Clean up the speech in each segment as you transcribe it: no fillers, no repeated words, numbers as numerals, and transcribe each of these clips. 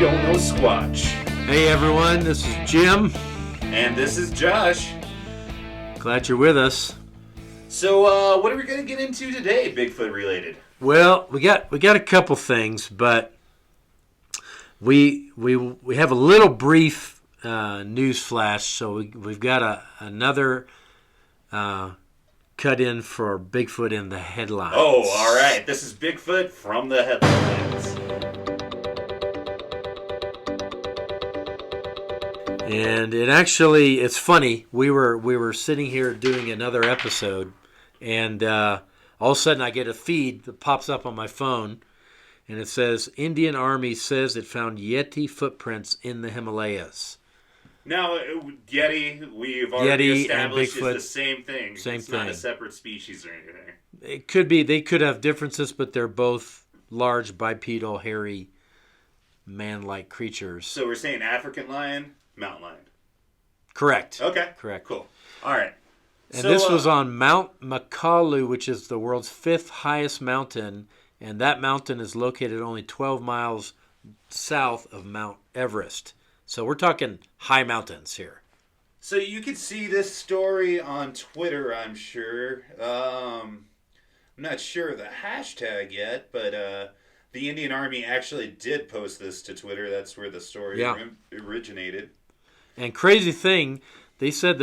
don't know Squatch. Hey everyone, this is Jim. And this is Josh. Glad you're with us. So, what are we going to get into today, Bigfoot related? Well, we got a couple things, but we have a little brief news flash. So we've got another cut in for Bigfoot in the headlines. Oh, all right. This is Bigfoot from the headlines. And it's funny. We were sitting here doing another episode, and all of a sudden I get a feed that pops up on my phone, and it says, Indian Army says it found Yeti footprints in the Himalayas. Now, Yeti, we've already established is the same thing. Same it's thing. Not a separate species or anything. It could be. They could have differences, but they're both large, bipedal, hairy, man-like creatures. So we're saying African lion, mountain lion. Correct. Okay. Correct. Cool. All right. And this was on Mount Makalu, which is the world's 5th highest mountain, and that mountain is located only 12 miles south of Mount Everest. So we're talking high mountains here. So you could see this story on Twitter, I'm sure. I'm not sure of the hashtag yet, but the Indian Army actually did post this to Twitter. That's where the story originated. And crazy thing, they said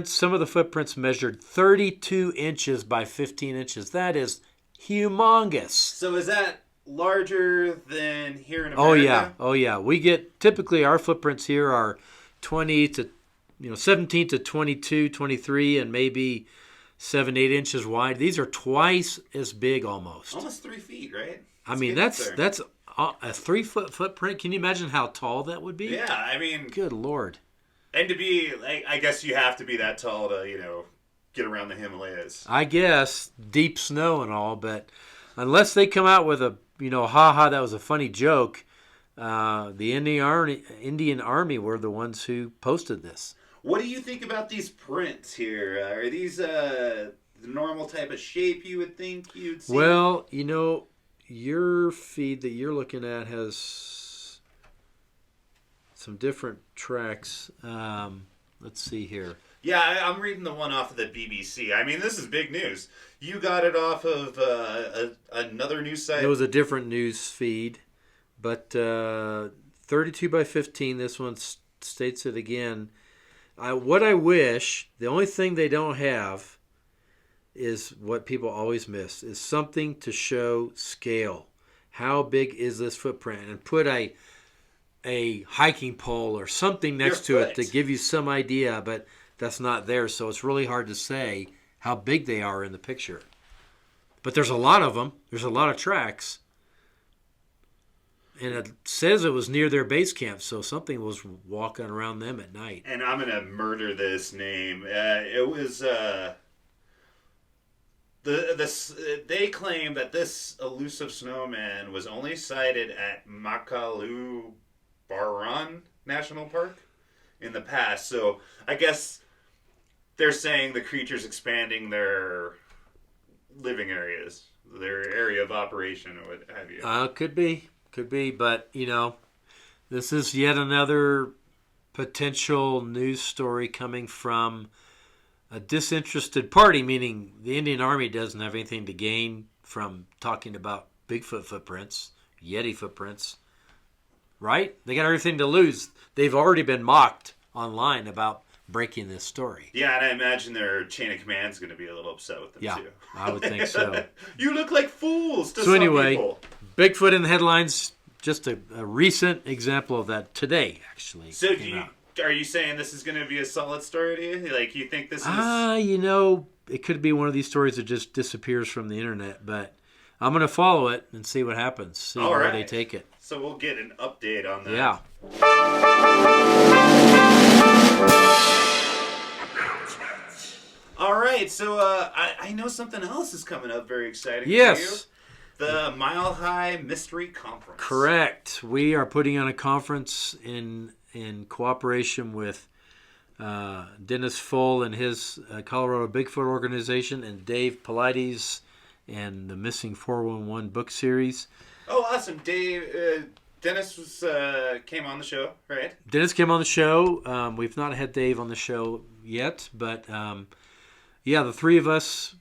some of the footprints measured 32 inches by 15 inches. That is humongous. So is that larger than here in America? Oh yeah. We get, typically our footprints here are 17 to 22, 23, and maybe 7, 8 inches wide. These are twice as big almost. Almost 3 feet, right? I mean, that's a 3 foot footprint. Can you imagine how tall that would be? Yeah, I mean, good Lord. And to be, I guess you have to be that tall to, get around the Himalayas. I guess, deep snow and all, but unless they come out with a, that was a funny joke, the Indian Army were the ones who posted this. What do you think about these prints here? Are these the normal type of shape you would think you'd see? Well, your feed that you're looking at has some different tracks. Let's see here. Yeah, I'm reading the one off of the BBC. I mean, this is big news. You got it off of another news site? It was a different news feed, but 32 by 15, this one states it again. What I wish, the only thing they don't have is what people always miss, is something to show scale. How big is this footprint? And put a hiking pole or something next to it to give you some idea, but that's not there, so it's really hard to say how big they are in the picture. But there's a lot of them. There's a lot of tracks. And it says it was near their base camp, so something was walking around them at night. And I'm going to murder this name. It was... they claim that this elusive snowman was only sighted at Makalu Baran National Park in the past. So I guess they're saying the creature's expanding their living areas, their area of operation, or what have you. Could be, but this is yet another potential news story coming from a disinterested party, meaning the Indian Army doesn't have anything to gain from talking about Bigfoot footprints, Yeti footprints, right? They got everything to lose. They've already been mocked online about breaking this story. Yeah, and I imagine their chain of command is going to be a little upset with them, too. I would think so. You look like fools to some people. Bigfoot in the headlines, just a recent example of that today, actually. So are you saying this is going to be a solid story to you? Like, you think this is... it could be one of these stories that just disappears from the internet, but I'm going to follow it and see what happens, see where they take it. So we'll get an update on that. Yeah. All right, so I know something else is coming up very exciting for you. The Mile High Mystery Conference. Correct. We are putting on a conference in cooperation with Dennis Full and his Colorado Bigfoot organization and Dave Paulides and the Missing 411 book series. Oh, awesome. Dave Dennis was came on the show, right? Dennis came on the show. We've not had Dave on the show yet, but the three of us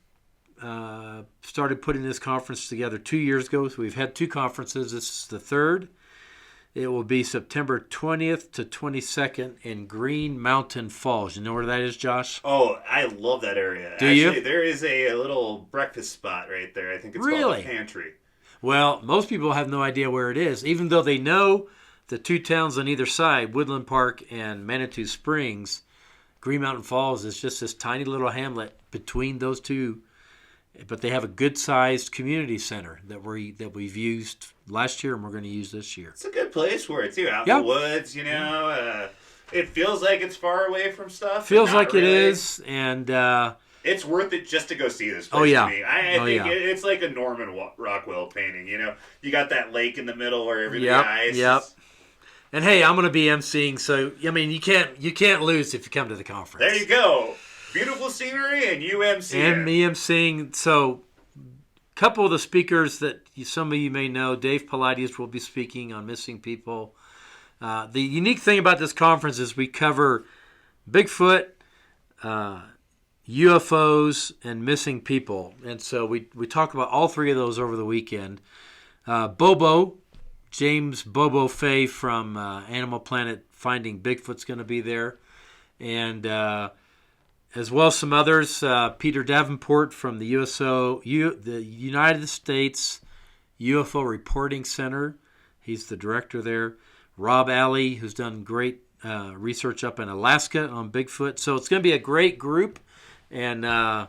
started putting this conference together 2 years ago. So we've had 2 conferences. This is the third. It will be September 20th to 22nd in Green Mountain Falls. You know where that is, Josh? Oh, I love that area. Do you? Actually, there is a little breakfast spot right there. I think it's called the Pantry. Well, most people have no idea where it is, even though they know the 2 towns on either side, Woodland Park and Manitou Springs. Green Mountain Falls is just this tiny little hamlet between those 2. But they have a good-sized community center that we've used last year and we're going to use this year. It's a good place for it, too. Out in the woods, you know. It feels like it's far away from stuff. Feels like really. It is, and... it's worth it just to go see this place to me. I think it's like a Norman Rockwell painting, you know. You got that lake in the middle where everything ice. Yep. And hey, I'm going to be emceeing, so, I mean, you can't lose if you come to the conference. There you go. Beautiful scenery and you emceeing. And me emceeing. So, a couple of the speakers that some of you may know, Dave Palladius will be speaking on missing people. The unique thing about this conference is we cover Bigfoot, UFOs, and missing people. And so we talk about all 3 of those over the weekend. James Bobo Fay from Animal Planet Finding Bigfoot's going to be there. And... as well as some others, Peter Davenport from the the United States UFO Reporting Center. He's the director there. Rob Alley, who's done great research up in Alaska on Bigfoot. So it's going to be a great group, and a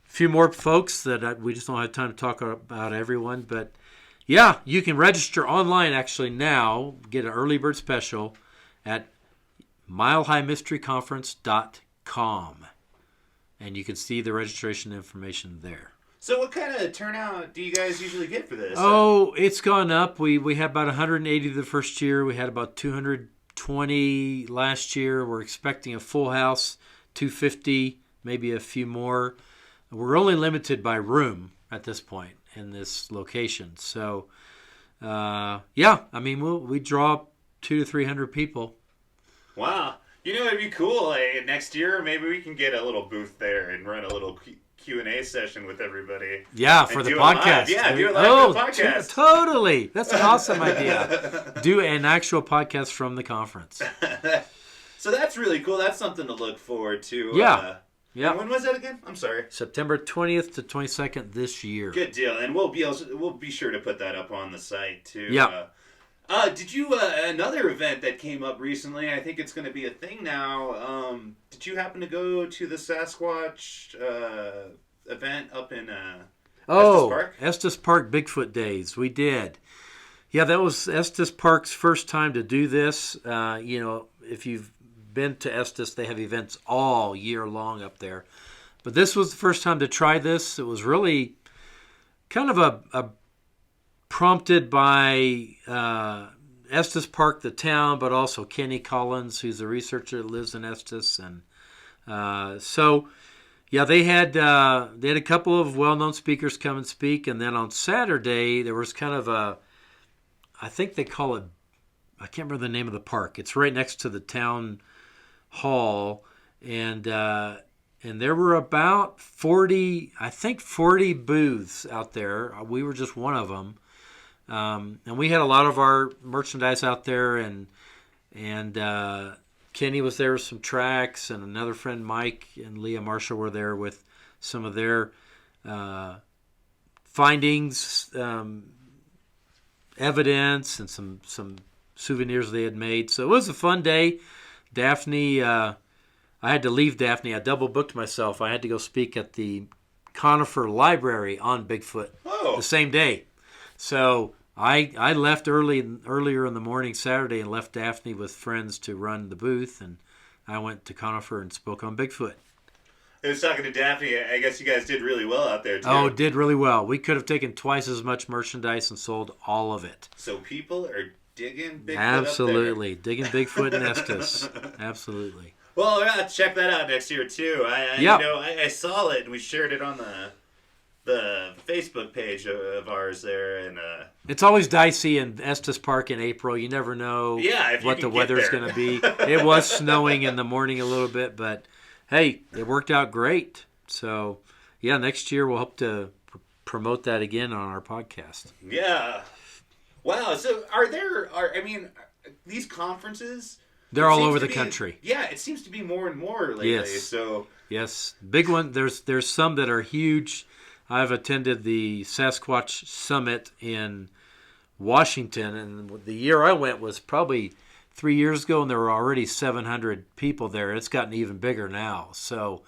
few more folks that we just don't have time to talk about everyone. But yeah, you can register online actually now, get an early bird special at milehighmysteryconference.com, and you can see the registration information there. So what kind of turnout do you guys usually get for this? Oh, it's gone up. We had about 180 the first year. We had about 220 last year. We're expecting a full house, 250, maybe a few more. We're only limited by room at this point in this location. So, I mean, we draw 200 to 300 people. Wow. You know, it'd be cool. Like, next year, maybe we can get a little booth there and run a little Q&A session with everybody. Yeah, for the podcast. Yeah, do it live for the podcast. Totally. That's an awesome idea. Do an actual podcast from the conference. So that's really cool. That's something to look forward to. Yeah. When was that again? I'm sorry. September 20th to 22nd this year. Good deal. And we'll be sure to put that up on the site, too. Yeah. Did you, another event that came up recently, I think it's going to be a thing now, did you happen to go to the Sasquatch event up in Estes Park? Estes Park Bigfoot Days. We did. Yeah, that was Estes Park's first time to do this. If you've been to Estes, they have events all year long up there. But this was the first time to try this. It was really kind of a prompted by Estes Park, the town, but also Kenny Collins, who's a researcher that lives in Estes, and they had a couple of well-known speakers come and speak, and then on Saturday there was kind of I think they call it, I can't remember the name of the park. It's right next to the town hall, and there were about 40 booths out there. We were just one of them. And we had a lot of our merchandise out there, and Kenny was there with some tracks, and another friend, Mike, and Leah Marshall were there with some of their findings, evidence, and some souvenirs they had made. So it was a fun day. Daphne, I had to leave Daphne. I double booked myself. I had to go speak at the Conifer Library on Bigfoot the same day. So I left earlier in the morning Saturday and left Daphne with friends to run the booth, and I went to Conifer and spoke on Bigfoot. I was talking to Daphne. I guess you guys did really well out there, too. Oh, did really well. We could have taken twice as much merchandise and sold all of it. So people are digging Bigfoot Absolutely. up there. Digging Bigfoot in Estes. Absolutely. Well, we're going to check that out next year, too. I saw it, and we shared it on the Facebook page of ours there, and it's always dicey in Estes Park in April. You never know if what the weather's going to be. It was snowing in the morning a little bit, but hey, it worked out great. So, yeah, next year we'll hope to promote that again on our podcast. Yeah. Wow. So these conferences, they're all over the country. Yeah, it seems to be more and more lately. Yes. So yes, big one. There's some that are huge. I've attended the Sasquatch Summit in Washington, and the year I went was probably 3 years ago, and there were already 700 people there. It's gotten even bigger now. So,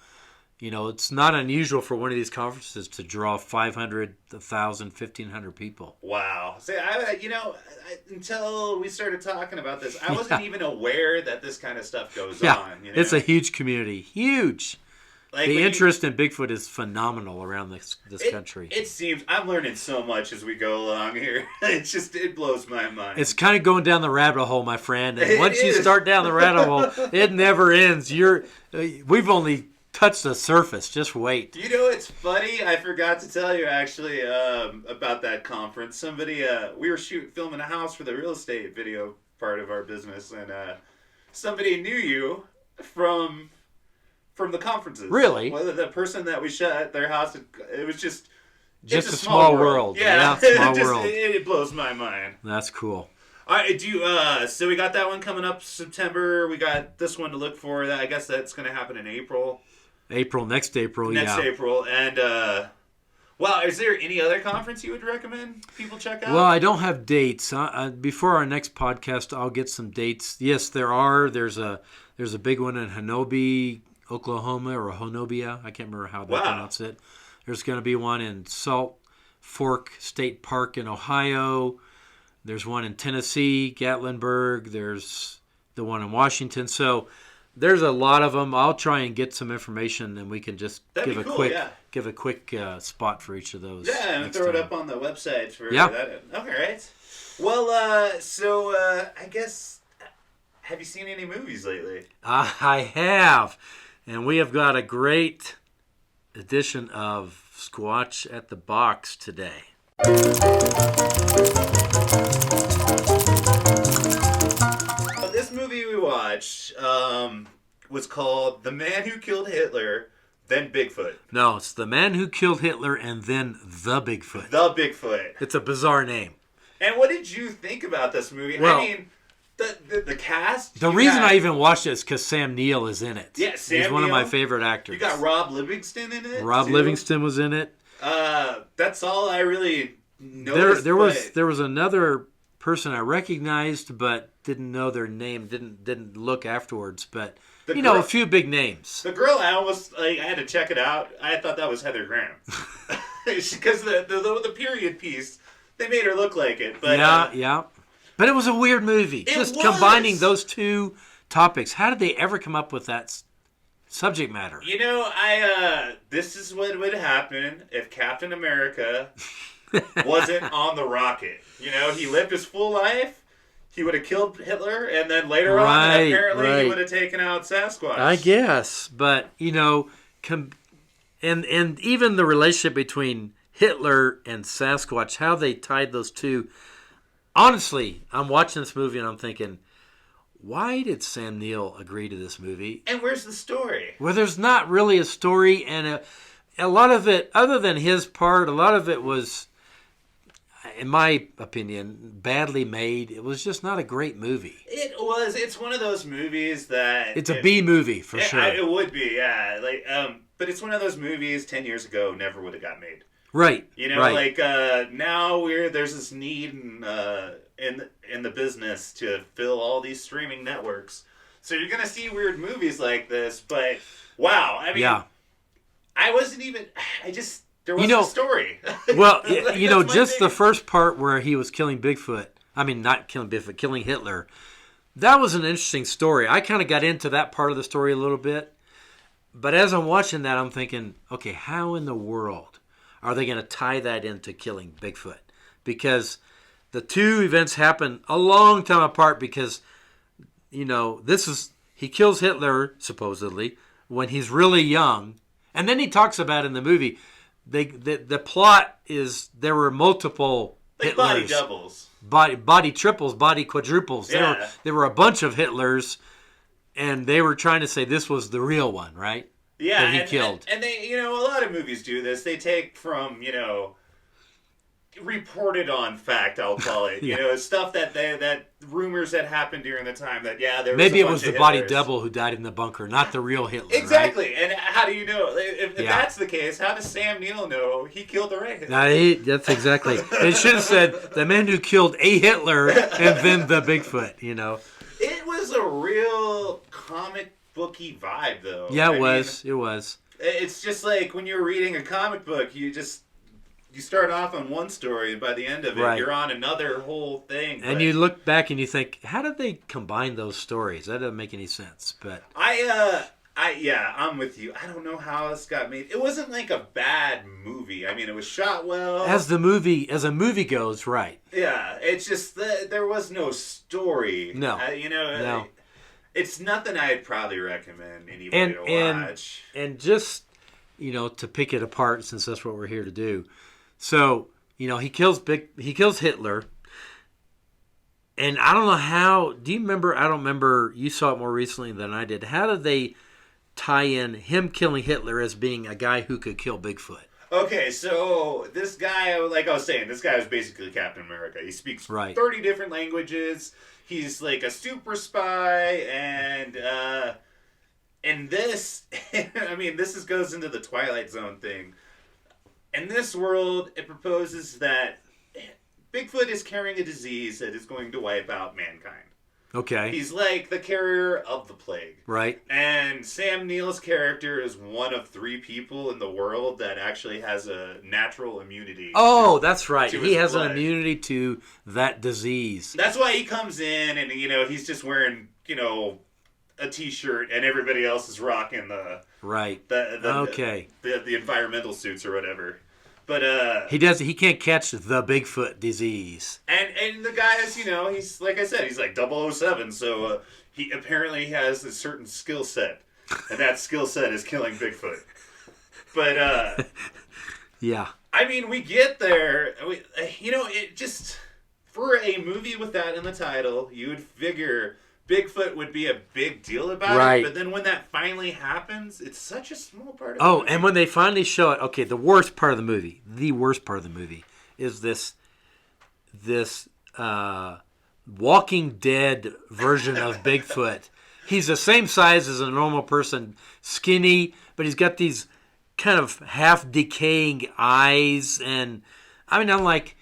it's not unusual for one of these conferences to draw 500, 1,000, 1,500 people. Wow. See, until we started talking about this, I wasn't even aware that this kind of stuff goes on. It's a huge community. Huge. Like the interest in Bigfoot is phenomenal around this country. It seems I'm learning so much as we go along here. It blows my mind. It's kind of going down the rabbit hole, my friend. And once you start down the rabbit hole, it never ends. We've only touched the surface. Just wait. It's funny. I forgot to tell you actually about that conference. Somebody we were filming a house for the real estate video part of our business, and somebody knew you from the conferences. Really? Well, the person that we shot at their house, it was just a small world. Yeah, small world. It blows my mind. That's cool. All right, so we got that one coming up September. We got this one to look for. I guess that's going to happen in April. Next April. And is there any other conference you would recommend people check out? Well, I don't have dates. Before our next podcast, I'll get some dates. Yes, there are. There's a big one in Hanobi, Oklahoma, or Honobia. I can't remember how they pronounce it. There's going to be one in Salt Fork State Park in Ohio. There's one in Tennessee, Gatlinburg. There's the one in Washington. So there's a lot of them. I'll try and get some information, and we can just give a quick spot for each of those. Yeah, and throw it up on the website for that. Okay, right. Well, I guess, have you seen any movies lately? I have. And we have got a great edition of Squatch at the Box today. This movie we watched was called The Man Who Killed Hitler, Then Bigfoot. No, it's The Man Who Killed Hitler and Then the Bigfoot. The Bigfoot. It's a bizarre name. And what did you think about this movie? Well, I mean, the cast. The reason I even watched it is because Sam Neill is in it. Yeah, Sam He's one Neill. of my favorite actors. You got Rob Livingston in it. Rob Livingston was in it. That's all I really noticed. There was another person I recognized, but didn't know their name. Didn't look afterwards, but a few big names. The girl, I had to check it out. I thought that was Heather Graham because the period piece, they made her look like it. But yeah. But it was a weird movie. Just combining those two topics. How did they ever come up with that subject matter? This is what would happen if Captain America wasn't on the rocket. He lived his full life. He would have killed Hitler, and then later on, apparently, he would have taken out Sasquatch. I guess, but and even the relationship between Hitler and Sasquatch, how they tied those two. Honestly, I'm watching this movie and I'm thinking, why did Sam Neill agree to this movie? And where's the story? Well, there's not really a story, and a lot of it, other than his part, a lot of it was, in my opinion, badly made. It was just not a great movie. It was. It's one of those movies that... It's a B movie, for sure. It would be, yeah. But it's one of those movies 10 years ago never would have got made. Right. Right. Now there's this need in the business to fill all these streaming networks. So you're going to see weird movies like this, but wow. I mean, I wasn't even, there wasn't a story. Well, just the first part where he was killing Bigfoot, I mean, not killing Bigfoot, killing Hitler, that was an interesting story. I kind of got into that part of the story a little bit. But as I'm watching that, I'm thinking, okay, how in the world are they going to tie that into killing Bigfoot? Because the two events happen a long time apart because, he kills Hitler, supposedly, when he's really young. And then he talks about in the movie, the plot is there were multiple Like Hitlers. body doubles. Body triples, body quadruples. Yeah. There were a bunch of Hitlers, and they were trying to say this was the real one, right? Yeah, that he killed. And they, a lot of movies do this. They take from, reported on fact, I'll call it. Yeah. Stuff that rumors that happened during the time that, there was Maybe a it was bunch the of body Hitlers. double who died in the bunker, not the real Hitler. Exactly. Right? And how do you know? If that's the case, how does Sam Neill know he killed the right Hitler? That's exactly. It should have said the man who killed a Hitler and then the Bigfoot, It was a real comic booky vibe, though. Yeah, it was. It's just like when you're reading a comic book, you start off on one story, and by the end of it, you're on another whole thing. And you look back and you think, how did they combine those stories? That doesn't make any sense. But I'm with you. I don't know how this got made. It wasn't like a bad movie. I mean, it was shot well. As a movie goes, right? Yeah, it's just that there was no story. No, no. It's nothing I'd probably recommend anybody to watch. And just to pick it apart, since that's what we're here to do. So he kills Hitler, and I don't know how. Do you remember? I don't remember. You saw it more recently than I did. How did they tie in him killing Hitler as being a guy who could kill Bigfoot? Okay, so this guy, like I was saying, this guy was basically Captain America. He speaks 30 different languages. He's like a super spy, and this, this goes into the Twilight Zone thing. In this world, it proposes that Bigfoot is carrying a disease that is going to wipe out mankind. Okay. He's like the carrier of the plague. Right. And Sam Neill's character is one of 3 people in the world that actually has a natural immunity. Oh, that's right. He has an immunity to that disease. That's why he comes in and, he's just wearing, a t-shirt and everybody else is rocking the... Right. The environmental suits or whatever. But he can't catch the Bigfoot disease. And the guy is, he's like I said, he's like 007, so he apparently has a certain skill set. And that skill set is killing Bigfoot. But yeah. We get there. It just for a movie with that in the title, you would figure Bigfoot would be a big deal about it, but then when that finally happens, it's such a small part of the movie. And when they finally show it, okay, the worst part of the movie is this Walking Dead version of Bigfoot. He's the same size as a normal person, skinny, but he's got these kind of half-decaying eyes, and I'm like,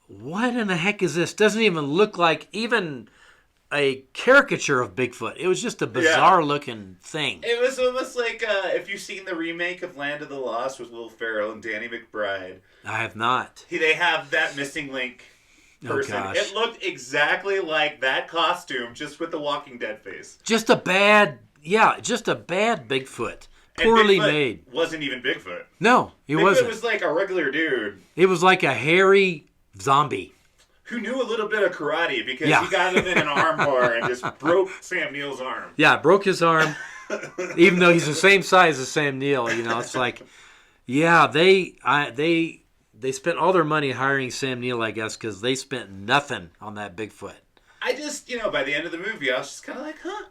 what in the heck is this? Doesn't even look like even a caricature of Bigfoot. It was just a bizarre-looking thing. It was almost like if you've seen the remake of Land of the Lost with Will Ferrell and Danny McBride. I have not. They have that missing link person. Oh, gosh. It looked exactly like that costume, just with the Walking Dead face. Just a bad Bigfoot. Poorly made. Wasn't even Bigfoot. No, he wasn't. Bigfoot was like a regular dude. It was like a hairy zombie. Who knew a little bit of karate because he got him in an arm bar and just broke Sam Neill's arm. Yeah, broke his arm. Even though he's the same size as Sam Neill, it's like, they spent all their money hiring Sam Neill, I guess, because they spent nothing on that Bigfoot. I just, by the end of the movie, I was just kind of like, huh?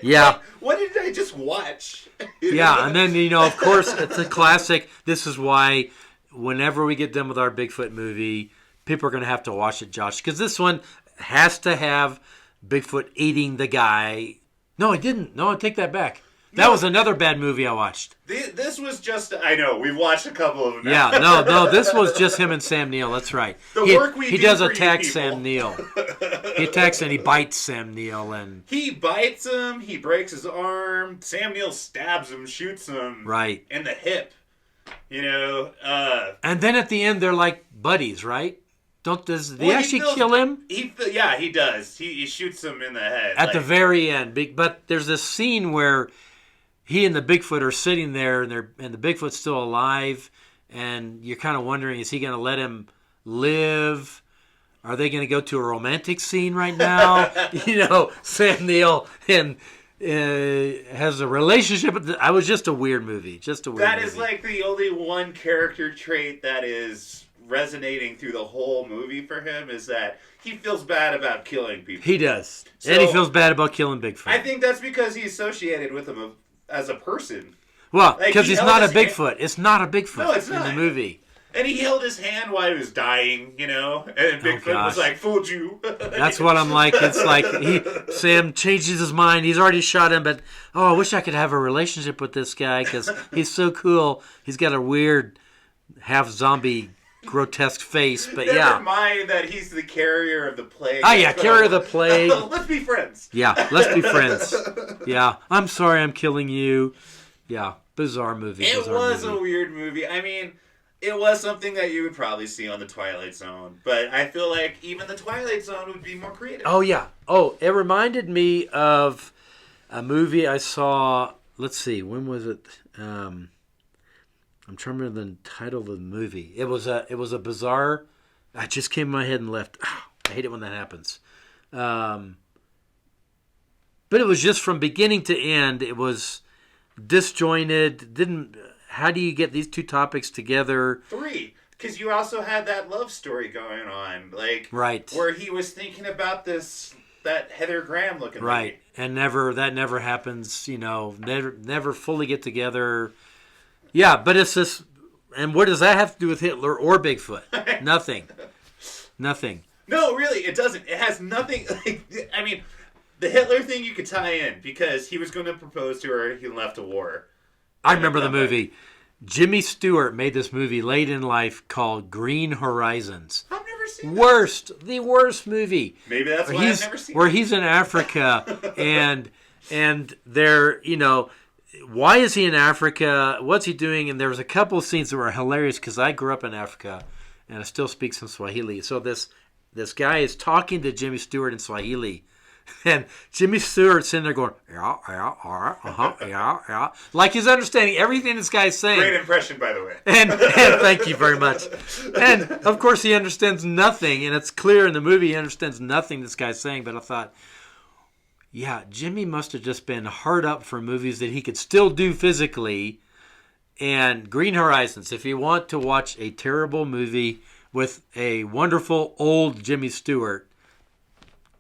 Yeah. What did I just watch? Yeah, and then, of course, it's a classic. This is why whenever we get done with our Bigfoot movie, people are going to have to watch it, Josh, because this one has to have Bigfoot eating the guy. No, it didn't. No, I take that back. That was another bad movie I watched. This was just... I know, we've watched a couple of them now. Yeah, no, this was just him and Sam Neill. That's right. He does attack Sam Neill. He attacks and he bites Sam Neill. He bites him, he breaks his arm, Sam Neill stabs him, shoots him in the hip. And then at the end, they're like buddies, right? Does he actually kill him? He does. He shoots him in the head. At the very end. But there's this scene where he and the Bigfoot are sitting there, and the Bigfoot's still alive, and you're kind of wondering, is he going to let him live? Are they going to go to a romantic scene right now? Sam Neill and has a relationship with I was just a weird movie. Just a weird That movie. is like the only one character trait that is resonating through the whole movie for him is that he feels bad about killing people. He does. So, and he feels bad about killing Bigfoot. I think that's because he's associated with him as a person. Well, Like, because he he's held not a his Bigfoot. It's not a Bigfoot No, it's in not. the movie. And he held his hand while he was dying, you know? And Bigfoot was like, fooled you. That's what I'm like. It's like Sam changes his mind. He's already shot him, but, I wish I could have a relationship with this guy because he's so cool. He's got a weird half-zombie grotesque face, but Never mind that he's the carrier of the plague. Oh, yeah, carrier of the plague. Let's be friends. Yeah, let's be friends. Yeah, I'm sorry I'm killing you. Yeah, bizarre movie. It bizarre was movie. a weird movie. I mean, it was something that you would probably see on the Twilight Zone, but I feel like even the Twilight Zone would be more creative. Oh, yeah. Oh, it reminded me of a movie I saw. Let's see, when was it? I'm trying to remember the title of the movie. It was a bizarre. I just came in my head and left. Oh, I hate it when that happens. But it was just from beginning to end. It was disjointed. How do you get these two topics together? 3, because you also had that love story going on, like Right. where he was thinking about that Heather Graham looking Right, lady. and that never happens. Never fully get together. Yeah, but it's this. And what does that have to do with Hitler or Bigfoot? Nothing. No, really, it doesn't. It has nothing. I mean, the Hitler thing you could tie in because he was going to propose to her. He left a war. I remember the movie. Jimmy Stewart made this movie late in life called Green Horizons. I've never seen The worst movie. Maybe that's why I've never seen where it. he's in Africa and they're, why is he in Africa? What's he doing? And there was a couple of scenes that were hilarious because I grew up in Africa and I still speak some Swahili. So this guy is talking to Jimmy Stewart in Swahili. And Jimmy Stewart's sitting there going, yeah. Like he's understanding everything this guy's saying. Great impression, by the way. And thank you very much. And, of course, he understands nothing. And it's clear in the movie he understands nothing this guy's saying. But I thought, yeah, Jimmy must have just been hard up for movies that he could still do physically. And Green Horizons, if you want to watch a terrible movie with a wonderful old Jimmy Stewart,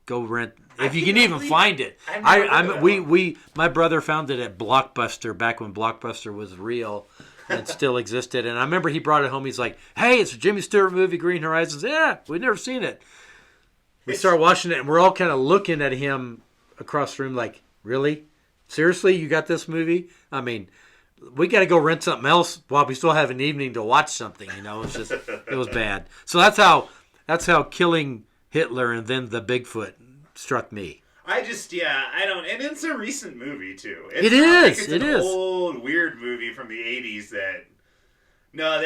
go rent. If you can even find it. My brother found it at Blockbuster back when Blockbuster was real and still existed. And I remember he brought it home. He's like, hey, it's a Jimmy Stewart movie, Green Horizons. Yeah, we've never seen it. We start watching it, and we're all kind of looking at him across the room like, really? Seriously, you got this movie? I mean, we got to go rent something else while we still have an evening to watch something. It's just, it was bad. So that's how killing Hitler and then the Bigfoot struck me. I don't, and it's a recent movie too. It is. It's an old weird movie from the '80s that. No,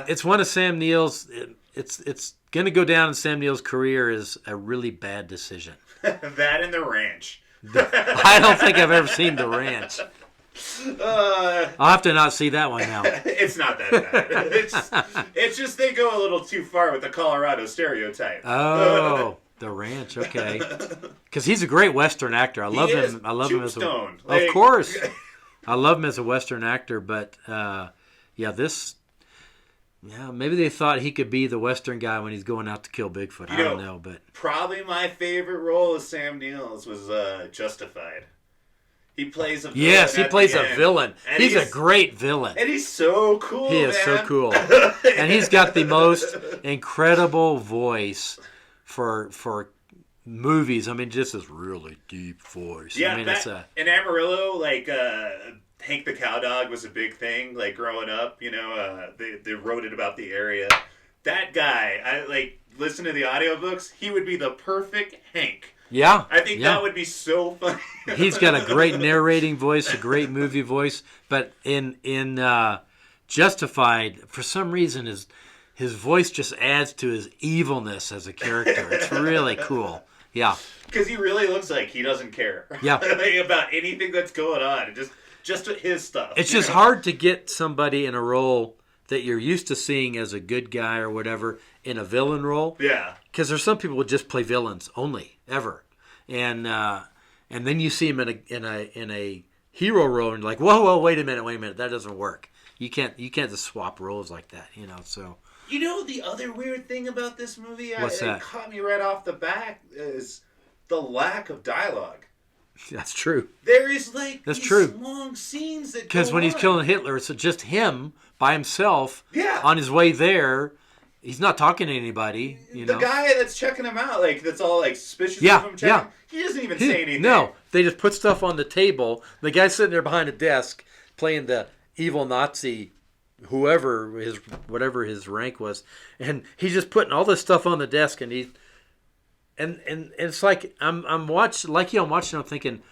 It's one of Sam Neill's. It's going to go down in Sam Neill's career as a really bad decision. That and The Ranch. I don't think I've ever seen The Ranch. I'll have to not see that one now. It's not that bad. It's just they go a little too far with the Colorado stereotype. Oh. The Ranch, okay. Because he's a great Western actor. I love him. I love him as of course. I love him as a Western actor, but maybe they thought he could be the Western guy when he's going out to kill Bigfoot. I don't know, but probably my favorite role of Sam Neill's was Justified. He plays a villain. Yes, he plays a villain. He's a great villain. And he's so cool, He is so cool. And he's got the most incredible voice for movies. I mean, just this really deep voice. Yeah, I mean, in Amarillo, like Hank the Cowdog was a big thing. Like growing up, they wrote it about the area. That guy, I listen to the audiobooks. He would be the perfect Hank. Yeah, I think that would be so funny. He's got a great narrating voice, a great movie voice, but in Justified, for some reason, his voice just adds to his evilness as a character. It's really cool. Yeah. Because he really looks like he doesn't care. Yeah. About anything that's going on. Just his stuff. It's just hard to get somebody in a role that you're used to seeing as a good guy or whatever in a villain role. Yeah. Because there's some people who just play villains only, ever. And and then you see him in a hero role, and you're like, whoa, wait a minute, that doesn't work. You can't just swap roles like that, So You know the other weird thing about this movie? What's that? It caught me right off the bat is the lack of dialogue. that's true. There is That's these true. long scenes that Because when he's killing Hitler, it's just him by himself. Yeah. On his way there, he's not talking to anybody. The guy that's checking him out, that's all suspicious Yeah, of him checking, he doesn't even say anything. No, they just put stuff on the table. The guy's sitting there behind a desk playing the evil Nazi, whatever his rank was, and he's just putting all this stuff on the desk, and it's like I'm watching, I'm thinking,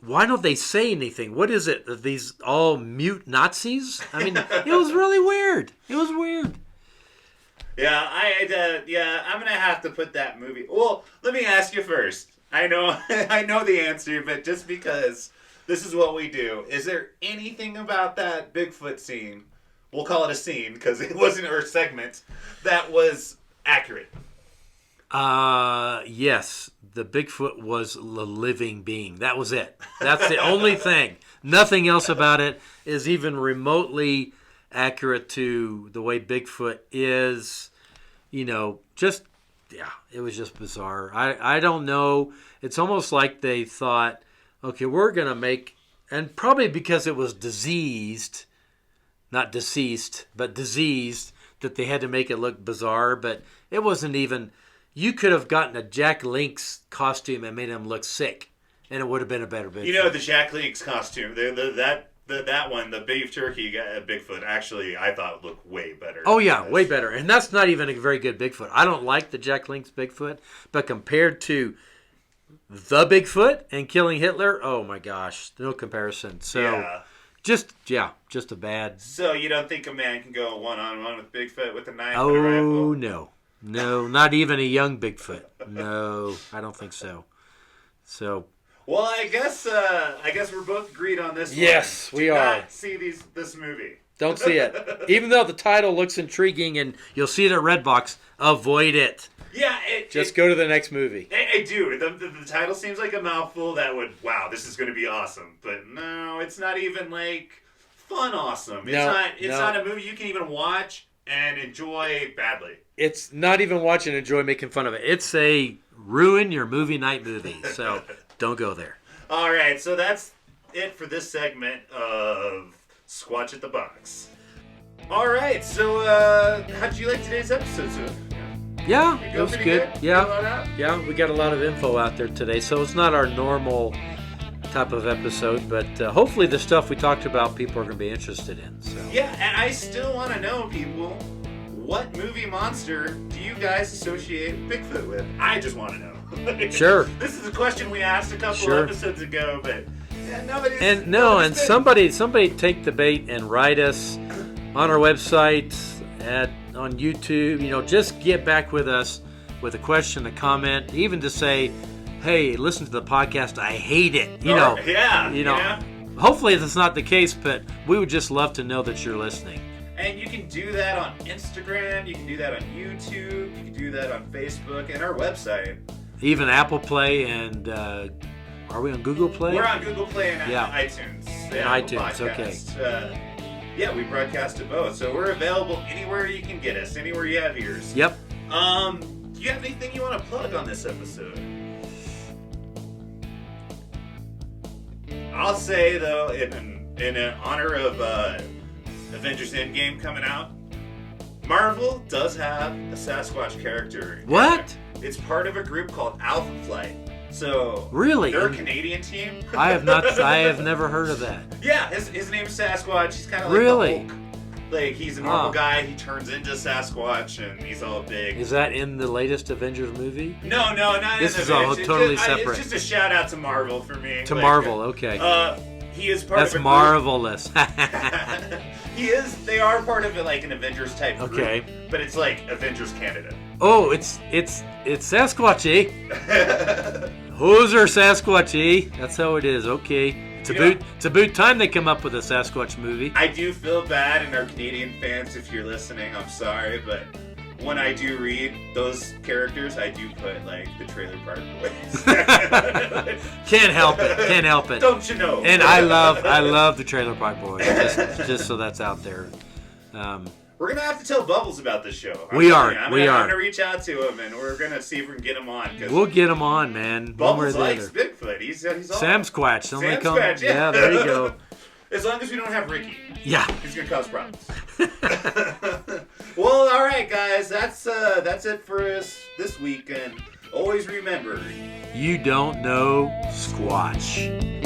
why don't they say anything? What is it? Are these all mute Nazis? I mean, it was really weird. It was weird. Yeah, I'm gonna have to put that movie. Well, let me ask you first. I know, I know the answer, but just because this is what we do, is there anything about that Bigfoot scene? We'll call it a scene because it wasn't a segment that was accurate. Yes, the Bigfoot was a living being. That was it. That's the only thing. Nothing else about it is even remotely accurate to the way Bigfoot is. It was just bizarre. I don't know. It's almost like they thought, okay, we're going to make, and probably because it was diseased, not deceased, but diseased, that they had to make it look bizarre, but it wasn't even. You could have gotten a Jack Link's costume and made him look sick, and it would have been a better Bigfoot. The Jack Link's costume, that one, the beef jerky Bigfoot, actually, I thought looked way better. Oh, yeah, way better. And that's not even a very good Bigfoot. I don't like the Jack Link's Bigfoot, but compared to the Bigfoot and killing Hitler, oh, my gosh, no comparison. So, just a bad. So, you don't think a man can go one-on-one with Bigfoot with a knife and a rifle? Oh, no. No, not even a young Bigfoot. No, I don't think so. So. Well, I guess we're both agreed on this. Yes, one. we are. Do not see this movie. Don't see it. Even though the title looks intriguing and you'll see it at Redbox, avoid it. Yeah, just go to the next movie. I do. The title seems like a mouthful that would, wow, this is going to be awesome. But no, it's not even fun awesome. It's not a movie you can even watch and enjoy badly. It's not even watch and enjoy making fun of it. It's a ruin your movie night movie. So don't go there. All right, so that's it for this segment of Squatch at the Box. All right, so how did you like today's episode, Sue? Yeah, it was good. Yeah, we got a lot of info out there today. So it's not our normal type of episode, but hopefully the stuff we talked about people are going to be interested in. So. Yeah, and I still want to know, people, what movie monster do you guys associate Bigfoot with? I just want to know. Sure. This is a question we asked a couple episodes ago, but nobody's... And somebody take the bait and write us on our website, on YouTube. Just get back with us with a question, a comment, even to say, hey, listen to the podcast, I hate it. Hopefully that's not the case, but we would just love to know that you're listening. And you can do that on Instagram, you can do that on YouTube, you can do that on Facebook, and our website. Even Apple Play and, are we on Google Play? We're on Google Play and iTunes. iTunes, okay. We broadcast to both, so we're available anywhere you can get us, anywhere you have ears. Yep. Do you have anything you want to plug on this episode? I'll say, though, in honor of Avengers Endgame coming out, Marvel does have a Sasquatch character. What? It's part of a group called Alpha Flight. So really, they're a Canadian team. I have never heard of that. Yeah, his name's Sasquatch. He's kind of like the Hulk. He's a normal guy. He turns into Sasquatch, and he's all big. Is that in the latest Avengers movie? No, not this in the This is all totally separate. It's just a shout out to Marvel for me. To Marvel, okay. He is part That's of a marvelous. He is. They are part of an Avengers type group. Okay. But it's like Avengers Canada. Oh, it's Sasquatchy. Hoser Sasquatchy. That's how it is. Okay. It's about time they come up with a Sasquatch movie. I do feel bad, and our Canadian fans, if you're listening, I'm sorry, but when I do read those characters, I do put like the Trailer Park Boys. Can't help it. Can't help it. Don't you know? And I love the Trailer Park Boys. Just so that's out there. We're gonna have to tell Bubbles about this show. I'm gonna reach out to him, and we're gonna see if we can get him on. We'll get him on, man. Bubbles likes Bigfoot. He's all Sam Squatch. Sam Squatch. Yeah, there you go. As long as we don't have Ricky. Yeah. He's gonna cause problems. Well, all right, guys. That's it for us this week, and always remember, you don't know Squatch.